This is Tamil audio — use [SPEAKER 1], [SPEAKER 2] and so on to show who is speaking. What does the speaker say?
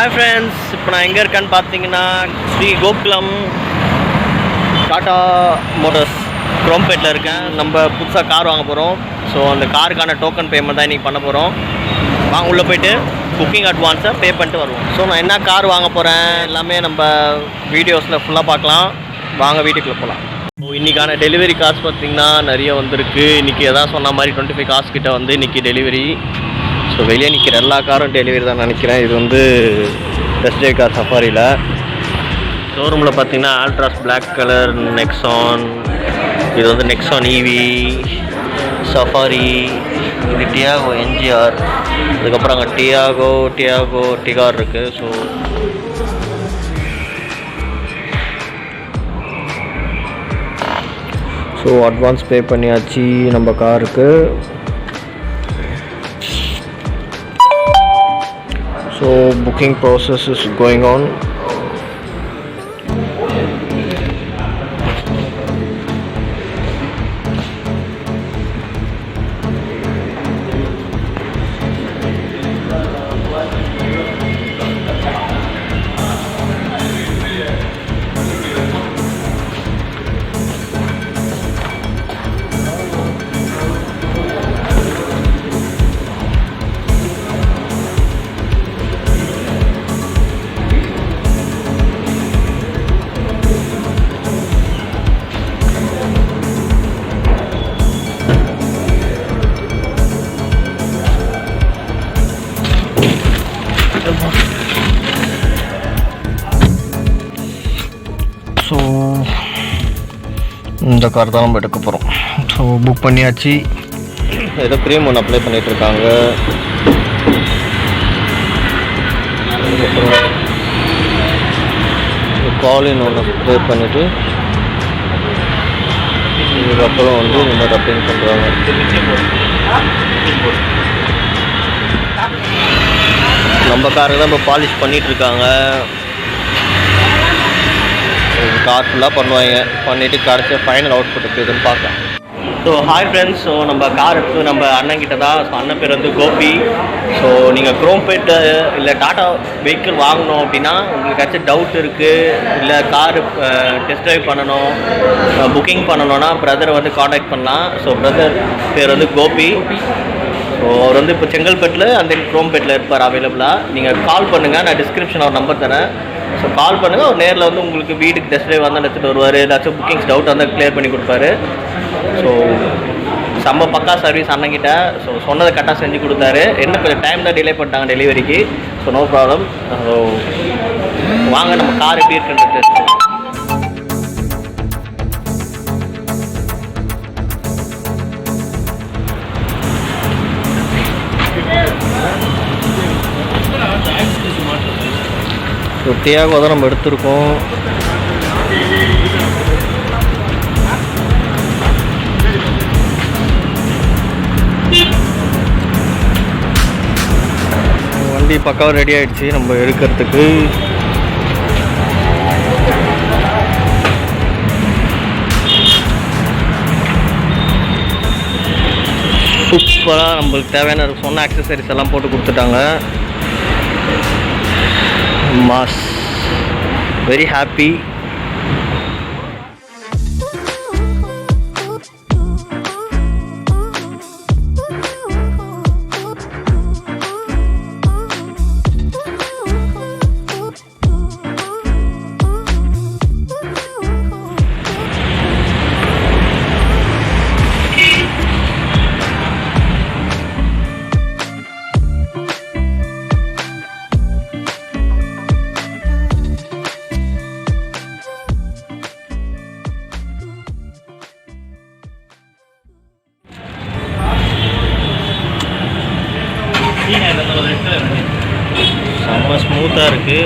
[SPEAKER 1] Hi friends, இப்போ நான் எங்கே இருக்கேன்னு பார்த்தீங்கன்னா ஸ்ரீ கோகுலம் டாட்டா மோட்டர்ஸ் Chrompetல இருக்கேன். நம்ம புதுசாக கார் வாங்க போகிறோம். ஸோ அந்த காருக்கான டோக்கன் பேமெண்ட் தான் இன்றைக்கி பண்ண போகிறோம். வாங்க உள்ளே போய்ட்டு புக்கிங் அட்வான்ஸை பே பண்ணிட்டு வருவோம். ஸோ நான் என்ன கார் வாங்க போகிறேன் எல்லாமே நம்ம வீடியோஸில் ஃபுல்லாக பார்க்கலாம். வாங்க வீட்டுக்குள்ளே போகலாம். ஸோ இன்றைக்கான டெலிவரி காசு பார்த்திங்கன்னா நிறைய வந்திருக்கு. இன்றைக்கி எதாவது சொன்ன மாதிரி 25 காசு கிட்ட வந்து இன்றைக்கி டெலிவரி. ஸோ வெளியே நிற்கிற எல்லா காரும் டெலிவரி தான் நினைக்கிறேன். இது வந்து டெஸ்ட் ட்ரைவ் கார் சஃபாரியில். ஷோரூமில் பார்த்தீங்கன்னா ஆல்ட்ராஸ் பிளாக் கலர் நெக்ஸான், இது வந்து நெக்ஸான் ஈவி சஃபாரி, இது டியாகோ என்ஜிஆர், அதுக்கப்புறம் அங்கே டியாகோ டிகார் இருக்குது. ஸோ அட்வான்ஸ் பே பண்ணியாச்சு நம்ம காருக்கு. So booking process is going on. So இந்த கார் தான் நம்ம எடுக்க போகிறோம். ஸோ புக் பண்ணியாச்சு. ஏதோ க்ரீம் ஒன்று அப்ளை பண்ணிகிட்ருக்காங்க. காலின் ஒன்று அப்ளை பண்ணிவிட்டு இதுக்கப்புறம் வந்து இந்த டப்பிங் பண்ணுறாங்க. நம்ம காரை தான் இப்போ பாலிஷ் பண்ணிகிட்ருக்காங்க. கார் ஃபுல்லாக பண்ணுவாங்க. பண்ணிவிட்டு கடைசியாக ஃபைனல் அவுட்புட் எப்படி இருக்குன்னு பார்க்கலாம். ஸோ ஹாய் ஃப்ரெண்ட்ஸ், ஸோ நம்ம கார் எடுத்து நம்ம அண்ணன்கிட்ட தான். ஸோ அண்ணன் பேர் வந்து கோபி. ஸோ நீங்கள் Chrompet இல்லை டாட்டா வெஹிக்கிள் வாங்கணும் அப்படின்னா உங்களுக்கு ஏதாச்சும் டவுட் இருக்குது, இல்லை கார் டெஸ்ட் ட்ரைவ் பண்ணணும், புக்கிங் பண்ணணுன்னா பிரதரை வந்து காண்டாக்ட் பண்ணலாம். ஸோ பிரதர் பேர் வந்து கோபி. ஸோ அவர் வந்து இப்போ செங்கல்பட்டில் அந்த Chrompetல இருப்பார் அவைலபிளாக. நீங்கள் கால் பண்ணுங்கள், நான் டிஸ்கிரிப்ஷன் ஒரு நம்பர் தரேன். ஸோ கால் பண்ணுங்கள். அவர் நேரில் வந்து உங்களுக்கு வீட்டுக்கு டெஸ்ட் ட்ரைவ் வந்தால் எடுத்துகிட்டு வருவார். ஏதாச்சும் புக்கிங்ஸ் டவுட் வந்தால் கிளியர் பண்ணி கொடுப்பாரு. ஸோ செம்ம பக்கா சர்வீஸ் அண்ணங்கிட்ட. ஸோ சொன்னதை கரெக்டாக செஞ்சு கொடுத்தாரு. என்ன கொஞ்சம் டைம் தான் டிலே பண்ணிட்டாங்க டெலிவரிக்கு. So no problem. ஸோ வாங்க நம்ம கார் எப்படி இருக்குன்றது டெஸ்ட். ஸோ டியாகோ தான் நம்ம எடுத்திருக்கோம். வண்டி பக்காவாக ரெடி ஆகிடுச்சு நம்ம எடுக்கிறதுக்கு. சூப்பராக நம்மளுக்கு தேவையான சொன்ன ஆக்சசரிஸ் எல்லாம் போட்டு கொடுத்துட்டாங்க. Mass, very happy. செம்ம ஸ்மூத்தாக இருக்குது.